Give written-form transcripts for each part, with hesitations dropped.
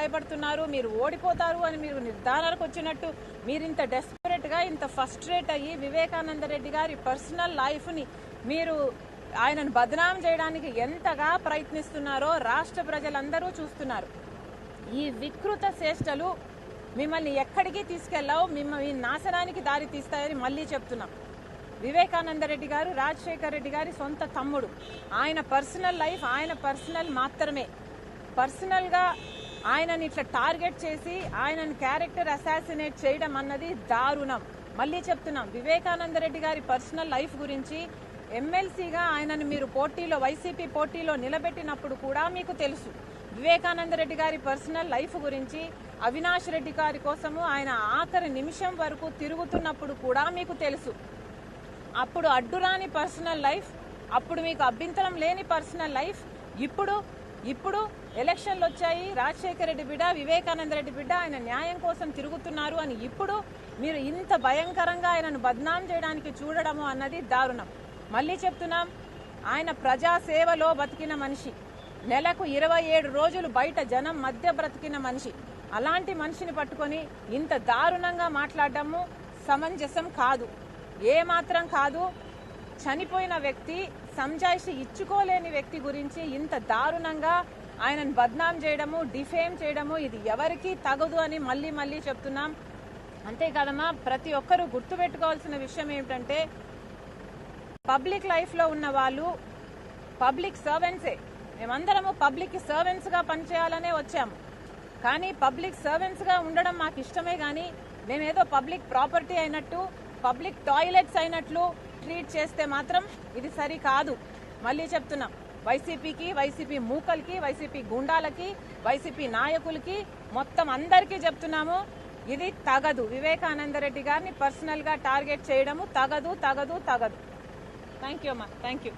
భయపడుతున్నారు, మీరు ఓడిపోతారు అని మీరు నిర్ధారణకు వచ్చినట్టు మీరు ఇంత డెస్పరేట్గా ఇంత ఫస్ట్రేట్ అయ్యి వివేకానంద రెడ్డి గారి పర్సనల్ లైఫ్ని మీరు ఆయనను బదనాం చేయడానికి ఎంతగా ప్రయత్నిస్తున్నారో రాష్ట్ర ప్రజలందరూ చూస్తున్నారు. ఈ వికృత చేష్టలు మిమ్మల్ని ఎక్కడికి తీసుకెళ్ళావు, మిమ్మల్ని నాశనానికి దారి తీస్తాయని మళ్ళీ చెప్తున్నాం. వివేకానంద రెడ్డి గారు రాజశేఖర్ రెడ్డి గారి సొంత తమ్ముడు. ఆయన పర్సనల్ లైఫ్ ఆయన పర్సనల్ మాత్రమే. పర్సనల్గా ఆయనని ఇట్లా టార్గెట్ చేసి ఆయనని క్యారెక్టర్ అసాసినేట్ చేయడం అన్నది దారుణం. మళ్ళీ చెప్తున్నాం, వివేకానంద రెడ్డి గారి పర్సనల్ లైఫ్ గురించి ఎమ్మెల్సీగా ఆయనను మీరు పోటీలో వైసీపీ పోటీలో నిలబెట్టినప్పుడు కూడా మీకు తెలుసు. వివేకానంద రెడ్డి గారి పర్సనల్ లైఫ్ గురించి అవినాష్ రెడ్డి గారి కోసము ఆయన ఆఖరి నిమిషం వరకు తిరుగుతున్నప్పుడు కూడా మీకు తెలుసు. అప్పుడు అడ్డురాని పర్సనల్ లైఫ్, అప్పుడు మీకు అభ్యంతరం లేని పర్సనల్ లైఫ్, ఇప్పుడు ఎలక్షన్లు వచ్చాయి, రాజశేఖర రెడ్డి బిడ్డ వివేకానంద రెడ్డి బిడ్డ ఆయన న్యాయం కోసం తిరుగుతున్నారు అని ఇప్పుడు మీరు ఇంత భయంకరంగా ఆయనను బద్నాం చేయడానికి చూడడము అన్నది దారుణం. మళ్ళీ చెప్తున్నాం, ఆయన ప్రజాసేవలో బతికిన మనిషి, నెలకు 27 రోజులు బయట జనం మధ్య బ్రతికిన మనిషి. అలాంటి మనిషిని పట్టుకొని ఇంత దారుణంగా మాట్లాడడము సమంజసం కాదు, ఏమాత్రం కాదు. చనిపోయిన వ్యక్తి, సంజాయిషి ఇచ్చుకోలేని వ్యక్తి గురించి ఇంత దారుణంగా ఆయనను బద్నాం చేయడము, డిఫేమ్ చేయడము ఇది ఎవరికీ తగదు అని మళ్ళీ చెప్తున్నాం. అంతేకాదమ్మా, ప్రతి ఒక్కరూ గుర్తుపెట్టుకోవాల్సిన విషయం ఏమిటంటే పబ్లిక్ లైఫ్లో ఉన్న వాళ్ళు పబ్లిక్ సర్వెంట్సే. మేమందరము పబ్లిక్ సర్వెంట్స్గా పనిచేయాలనే వచ్చాము. కానీ పబ్లిక్ సర్వెంట్స్గా ఉండడం మాకు ఇష్టమే, కానీ మేమేదో పబ్లిక్ ప్రాపర్టీ అయినట్టు, పబ్లిక్ టాయిలెట్స్ అయినట్లు ట్రీట్ చేస్తే మాత్రం ఇది సరి కాదు. మళ్ళీ చెప్తున్నాం, వైసీపీకి, వైసీపీ మూకలకి, వైసీపీ గుండాలకి, వైసీపీ నాయకులకి, మొత్తం అందరికీ చెప్తున్నాము, ఇది తగదు. వివేకానంద రెడ్డి గారిని పర్సనల్గా టార్గెట్ చేయడము తగదు. థ్యాంక్ యూ అమ్మా, థ్యాంక్ యూ.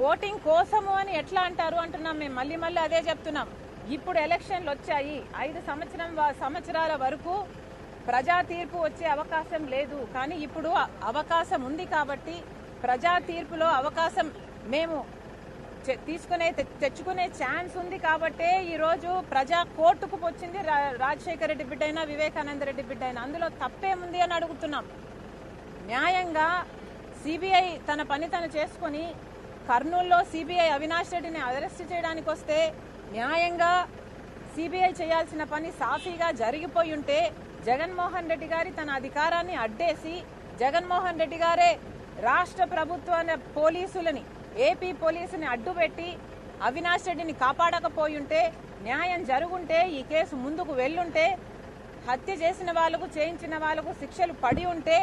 ఓటింగ్ కోసము అని ఎట్లా అంటారు అంటున్నాం మేము. మళ్ళీ అదే చెప్తున్నాం. ఇప్పుడు ఎలక్షన్లు వచ్చాయి, 5 సంవత్సరాల వరకు ప్రజా తీర్పు వచ్చే అవకాశం లేదు. కానీ ఇప్పుడు అవకాశం ఉంది కాబట్టి ప్రజా తీర్పులో అవకాశం మేము తెచ్చుకునే ఛాన్స్ ఉంది కాబట్టే ఈరోజు ప్రజా కోర్టుకు వచ్చింది రాజశేఖర రెడ్డి బిడ్డ అయినా వివేకానంద రెడ్డి బిడ్డ అయినా. అందులో తప్పేముంది అని అడుగుతున్నాం. న్యాయంగా సిబిఐ తన పని తను చేసుకుని కర్నూలులో సిబిఐ అవినాష్ రెడ్డిని అరెస్ట్ చేయడానికి వస్తే న్యాయంగా సిబిఐ చేయాల్సిన పని సాఫీగా జరిగిపోయి ఉంటే జగన్మోహన్ రెడ్డి గారి తన అధికారాన్ని అడ్డేసి జగన్మోహన్ రెడ్డి గారే రాష్ట్ర ప్రభుత్వ పోలీసులని, ఏపీ పోలీసుని అడ్డుపెట్టి అవినాష్ రెడ్డిని కాపాడకపోయి ఉంటే, న్యాయం జరుగుంటే, ఈ కేసు ముందుకు వెళ్ళుంటే, హత్య చేసిన వాళ్లకు చేయించిన వాళ్లకు శిక్షలు పడి ఉంటే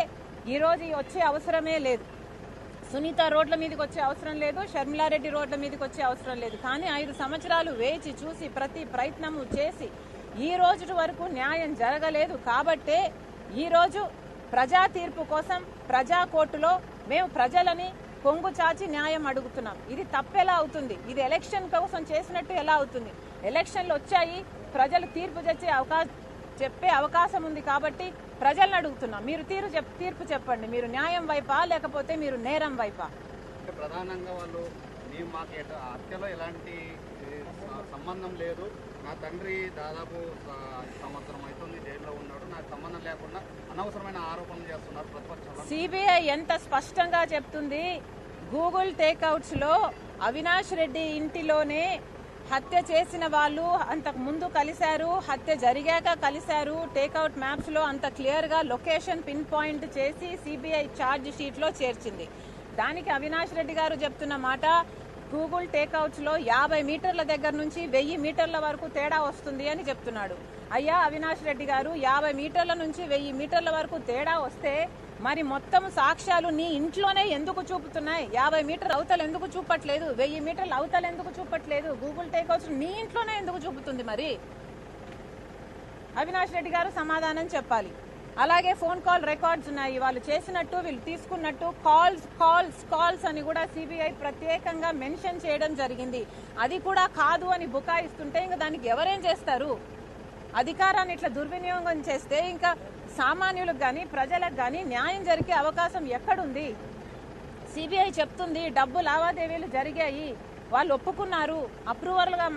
ఈరోజు వచ్చే అవసరమే లేదు. సునీత రోడ్ల మీదకి వచ్చే అవసరం లేదు, షర్మిలారెడ్డి రోడ్ల మీదకి వచ్చే అవసరం లేదు. కానీ 5 సంవత్సరాలు వేచి చూసి ప్రతి ప్రయత్నము చేసి ఈ రోజు వరకు న్యాయం జరగలేదు. కాబట్టే ఈరోజు ప్రజా తీర్పు కోసం ప్రజా కోర్టులో మేము ప్రజలని కొంగు చాచి న్యాయం అడుగుతున్నాం. ఇది తప్పెలా అవుతుంది? ఇది ఎలక్షన్ కోసం చేసినట్టు ఎలా అవుతుంది? ఎలక్షన్లు వచ్చాయి, ప్రజలు తీర్పు చెప్పే అవకాశం ఉంది కాబట్టి ప్రజలను అడుగుతున్నాం. మీరు తీర్పు చెప్పండి. మీరు న్యాయం వైపా లేకపోతే మీరు నేరం వైపా? ప్రధానంగా వాళ్ళు మాకు హత్యలో ఎలాంటి సంబంధం లేదు, నా తండ్రి దాదాపు సంవత్సరం అవుతుంది జైల్లో ఉన్నాడు, నాకు సంబంధం లేకుండా అనవసరమైన ఆరోపణలు చేస్తున్నారు ప్రతిపక్షంలో. సిబిఐ ఎంత స్పష్టంగా చెప్తుంది, గూగుల్ టేక్అవుట్స్ లో అవినాష్ రెడ్డి ఇంటిలోనే హత్య చేసిన వాళ్ళు అంతకు ముందు కలిశారు, హత్య జరిగాక కలిశారు. టేక్అవుట్ మ్యాప్స్ లో అంత క్లియర్ గా లొకేషన్ పిన్ పాయింట్ చేసి సిబిఐ ఛార్జ్ షీట్ లో చేర్చింది. దానికి అవినాష్ రెడ్డి గారు చెప్తున్న మాట, గూగుల్ టేక్అవుట్స్ లో 50 మీటర్ల దగ్గర నుంచి 1000 మీటర్ల వరకు తేడా వస్తుంది అని చెప్తున్నాడు. అయ్యా అవినాష్ రెడ్డి గారు, 50 మీటర్ల నుంచి 1000 మీటర్ల వరకు తేడా వస్తే మరి మొత్తం సాక్ష్యాలు నీ ఇంట్లోనే ఎందుకు చూపుతున్నాయి? 50 మీటర్ల అవతల ఎందుకు చూపట్లేదు? 1000 మీటర్ల అవతల ఎందుకు చూపట్లేదు? గూగుల్ టేక్అవుట్స్ నీ ఇంట్లోనే ఎందుకు చూపుతుంది? మరి అవినాష్ రెడ్డి గారు సమాధానం చెప్పాలి. అలాగే ఫోన్ కాల్ రికార్డ్స్ ఉన్నాయి, వాళ్ళు చేసినట్టు వీళ్ళు తీసుకున్నట్టు కాల్స్ అని కూడా సిబిఐ ప్రత్యేకంగా మెన్షన్ చేయడం జరిగింది. అది కూడా కాదు అని బుకాయిస్తుంటే ఇంకా దానికి ఎవరేం చేస్తారు? అధికారాన్ని ఇట్లా దుర్వినియోగం చేస్తే ఇంకా సామాన్యులకు కానీ ప్రజలకు కానీ న్యాయం జరిగే అవకాశం ఎక్కడుంది? సిబిఐ చెప్తుంది డబ్బు లావాదేవీలు జరిగాయి, వాళ్ళు ఒప్పుకున్నారు, అప్రూవర్లుగా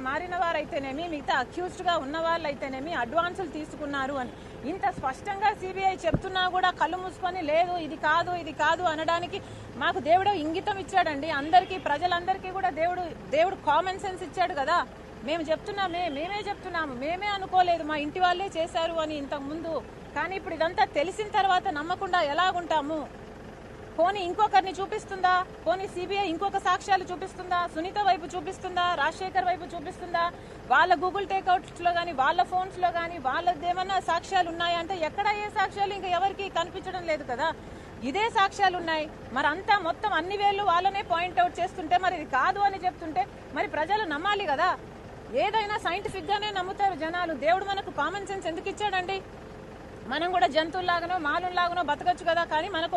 మారిన వారైతేనేమి, మిగతా అక్యూజ్డ్గా ఉన్న వాళ్ళు అయితేనేమి అడ్వాన్సులు తీసుకున్నారు అని ఇంత స్పష్టంగా సిబిఐ చెప్తున్నా కూడా కళ్ళు మూసుకొని లేదు ఇది కాదు అనడానికి మాకు దేవుడు ఇంగితం ఇచ్చాడండి. అందరికీ, ప్రజలందరికీ కూడా దేవుడు కామన్ సెన్స్ ఇచ్చాడు కదా. మేమే చెప్తున్నాము, మేమే అనుకోలేదు, మా ఇంటి వాళ్ళే చేశారు అని ఇంతకు ముందు. కానీ ఇప్పుడు ఇదంతా తెలిసిన తర్వాత నమ్మకుండా ఎలాగుంటాము? పోనీ ఇంకొకరిని చూపిస్తుందా? పోనీ సిబిఐ ఇంకొక సాక్ష్యాలు చూపిస్తుందా? సునీత వైపు చూపిస్తుందా? రాజశేఖర్ వైపు చూపిస్తుందా? వాళ్ళ గూగుల్ టేక్అవుట్స్ లో గానీ, వాళ్ళ ఫోన్స్ లో గానీ వాళ్ళదేమన్నా సాక్ష్యాలు ఉన్నాయా అంటే ఎక్కడ ఏ సాక్ష్యాలు ఇంకా ఎవరికి కనిపించడం లేదు కదా. ఇదే సాక్ష్యాలు ఉన్నాయి. మరి అంతా మొత్తం అన్ని వేళ్ళు వాళ్ళనే పాయింట్అవుట్ చేస్తుంటే, మరి ఇది కాదు అని చెప్తుంటే మరి ప్రజలు నమ్మాలి కదా. ఏదైనా సైంటిఫిక్ గానే నమ్ముతారు జనాలు. దేవుడు మనకు కామన్ సెన్స్ ఎందుకు ఇచ్చాడండి? మనం కూడా జంతువుల్లాగానో మాలుల్లాగానో బతకచ్చు కదా. కానీ మనకు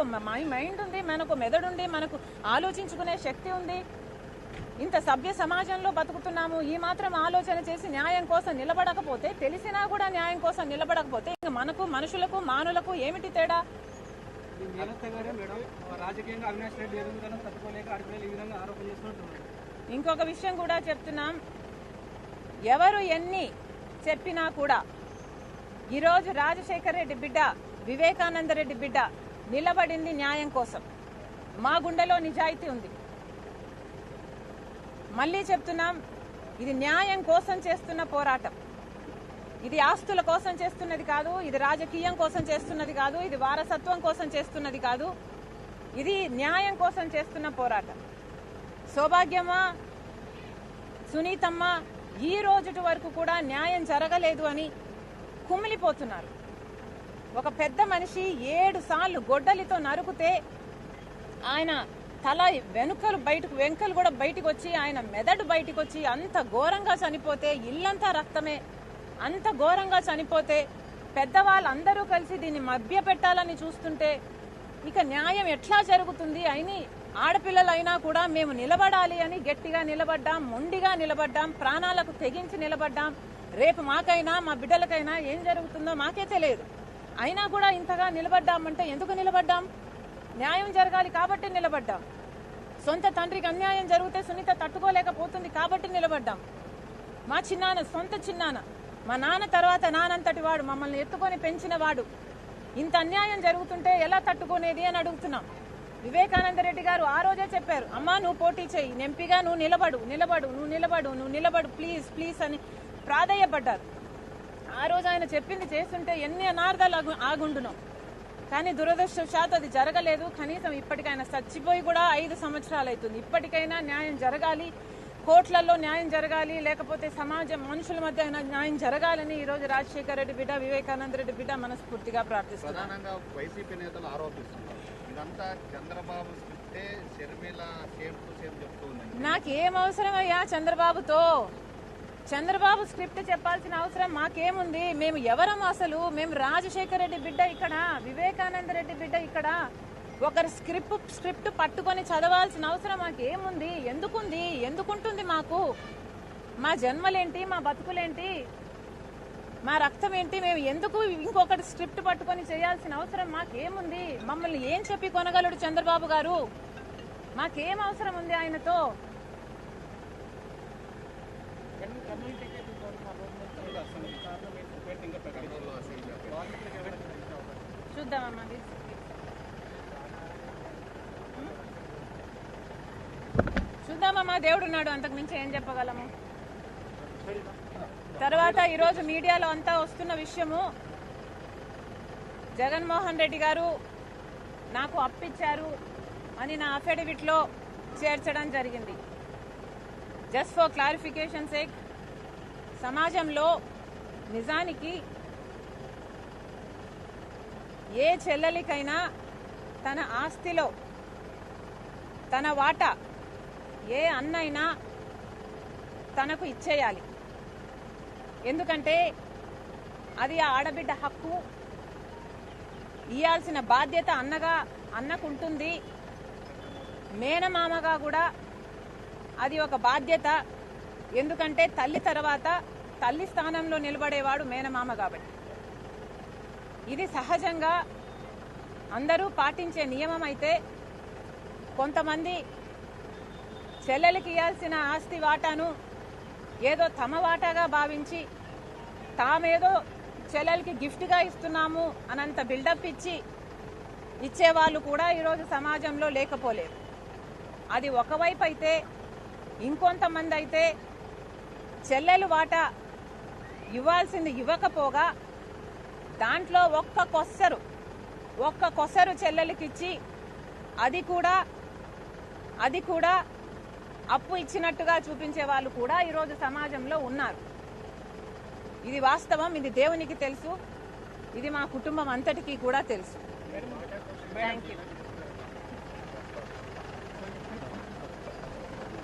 మైండ్ ఉంది, మనకు మెదడు ఉంది, మనకు ఆలోచించుకునే శక్తి ఉంది. ఇంత సభ్య సమాజంలో బతుకుతున్నాము. ఈ మాత్రం ఆలోచన చేసి న్యాయం కోసం నిలబడకపోతే, తెలిసినా కూడా న్యాయం కోసం నిలబడకపోతే ఇంకా మనకు, మనుషులకు, మానులకు ఏమిటి తేడా? ఇంకొక విషయం కూడా చెప్తున్నాం. ఎవరు ఎన్ని చెప్పినా కూడా ఈరోజు రాజశేఖర్ రెడ్డి బిడ్డ, వివేకానంద రెడ్డి బిడ్డ నిలబడింది న్యాయం కోసం. మా గుండెలో నిజాయితీ ఉంది. మళ్ళీ చెప్తున్నాం, ఇది న్యాయం కోసం చేస్తున్న పోరాటం. ఇది ఆస్తుల కోసం చేస్తున్నది కాదు, ఇది రాజకీయం కోసం చేస్తున్నది కాదు, ఇది వారసత్వం కోసం చేస్తున్నది కాదు. ఇది న్యాయం కోసం చేస్తున్న పోరాటం. సౌభాగ్యమ్మ, సునీతమ్మ ఈ రోజుటి వరకు కూడా న్యాయం జరగలేదు అని కుమిలిపోతున్నారు. ఒక పెద్ద మనిషి 7 సార్లు గొడ్డలితో నరుకుతే ఆయన తల వెంకలు కూడా బయటకు వచ్చి, ఆయన మెదడు బయటకు వచ్చి అంత ఘోరంగా చనిపోతే, ఇల్లంతా రక్తమే, అంత ఘోరంగా చనిపోతే పెద్దవాళ్ళందరూ కలిసి దీన్ని మభ్య పెట్టాలని చూస్తుంటే ఇక న్యాయం ఎట్లా జరుగుతుంది? అయినా ఆడపిల్లలైనా కూడా మేము నిలబడాలి అని గట్టిగా నిలబడ్డాం, మొండిగా నిలబడ్డాం, ప్రాణాలకు తెగించి నిలబడ్డాం. రేపు మాకైనా, మా బిడ్డలకైనా ఏం జరుగుతుందో మాకే తెలియదు. అయినా కూడా ఇంతగా నిలబడ్డామంటే ఎందుకు నిలబడ్డాం? న్యాయం జరగాలి కాబట్టి నిలబడ్డాం. సొంత తండ్రికి అన్యాయం జరిగితే సునీత తట్టుకోలేకపోతుంది కాబట్టి నిలబడ్డాం. మా సొంత చిన్నాన్న, మా నాన్న తర్వాత నానంతటి వాడు, మమ్మల్ని ఎత్తుకొని పెంచిన వాడు, ఇంత అన్యాయం జరుగుతుంటే ఎలా తట్టుకునేది అని అడుగుతున్నాం. వివేకానంద రెడ్డి గారు ఆ రోజే చెప్పారు, అమ్మా నువ్వు పోటీ చేయి, ఎంపీగా నువ్వు నిలబడు ప్లీజ్ అని ప్రాధేయపడ్డారు. ఆ రోజు ఆయన చెప్పింది చేస్తుంటే ఎన్ని అనార్థాలు ఆగుండున్నాం. కానీ దురదృష్టవశాత్తు అది జరగలేదు. కనీసం ఇప్పటికైనా చచ్చిపోయి కూడా 5 సంవత్సరాలు అవుతుంది. ఇప్పటికైనా న్యాయం జరగాలి, కోర్టులలో న్యాయం జరగాలి, లేకపోతే సమాజం, మనుషుల మధ్య న్యాయం జరగాలని ఈ రోజు రాజశేఖర్ రెడ్డి బిడ్డ, వివేకానంద రెడ్డి బిడ్డ మనస్ఫూర్తిగా ప్రార్థిస్తున్నారు. ప్రధానంగా వైసీపీ నేతలు ఆరోపిస్తున్నారు ఇదంతా చంద్రబాబు స్క్రిప్టే, షర్మిల సేమ్ టు సేమ్ చెప్తుంది. నాకేం అవసరం అయ్యా చంద్రబాబుతో? చంద్రబాబు స్క్రిప్ట్ చెప్పాల్సిన అవసరం మాకేముంది? మేము ఎవరం అసలు? మేము రాజశేఖర్ రెడ్డి బిడ్డ ఇక్కడ, వివేకానంద రెడ్డి బిడ్డ ఇక్కడ. ఒకరి స్క్రిప్ట్ పట్టుకొని చదవాల్సిన అవసరం మాకేముంది? ఎందుకుంటుంది మాకు? మా జన్మలేంటి, మా బతుకులేంటి, మా రక్తం ఏంటి? మేము ఎందుకు ఇంకొకటి స్క్రిప్ట్ పట్టుకొని చేయాల్సిన అవసరం మాకేముంది? మమ్మల్ని ఏం చెప్పి కొనగలడు చంద్రబాబు గారు? మాకేం అవసరం ఉంది ఆయనతో? చూద్దామమ్మా, దేవుడున్నాడు, అంతకు మించి ఏం చెప్పగలము? తర్వాత ఈరోజు మీడియాలో అంతా వస్తున్న విషయము, జగన్మోహన్ రెడ్డి గారు నాకు అప్పిచ్చారు అని నా అఫిడవిట్లో చేర్చడం జరిగింది. జస్ట్ ఫర్ క్లారిఫికేషన్ సేక్, సమాజంలో నిజానికి ఏ చెల్లెలికైనా తన ఆస్తిలో తన వాటా ఏ అన్నైనా తనకు ఇచ్చేయాలి. ఎందుకంటే అది ఆ ఆడబిడ్డ హక్కు. ఇయ్యాల్సిన బాధ్యత అన్నకుంటుంది. మేనమామగా కూడా అది ఒక బాధ్యత. ఎందుకంటే తల్లి తర్వాత తల్లి స్థానంలో నిలబడేవాడు మేనమామ కాబట్టి. ఇది సహజంగా అందరూ పాటించే నియమం అయితే కొంతమంది చెల్లెలకి ఇవ్వాల్సిన ఆస్తి వాటాను ఏదో తమ వాటాగా భావించి తామేదో చెల్లెలకి గిఫ్ట్గా ఇస్తున్నాము అనంత బిల్డప్ ఇచ్చేవాళ్ళు కూడా ఈరోజు సమాజంలో లేకపోలేరు. అది ఒకవైపు అయితే, ఇంకొంతమంది అయితే చెల్లెలు వాటా ఇవ్వాల్సింది ఇవ్వకపోగా దాంట్లో ఒక్క కొసరు చెల్లెలకిచ్చి అది కూడా అప్పు ఇచ్చినట్టుగా చూపించే వాళ్ళు కూడా ఈరోజు సమాజంలో ఉన్నారు. ఇది వాస్తవం. ఇది దేవునికి తెలుసు. ఇది మా కుటుంబం అంతటికీ కూడా తెలుసు. Thank you.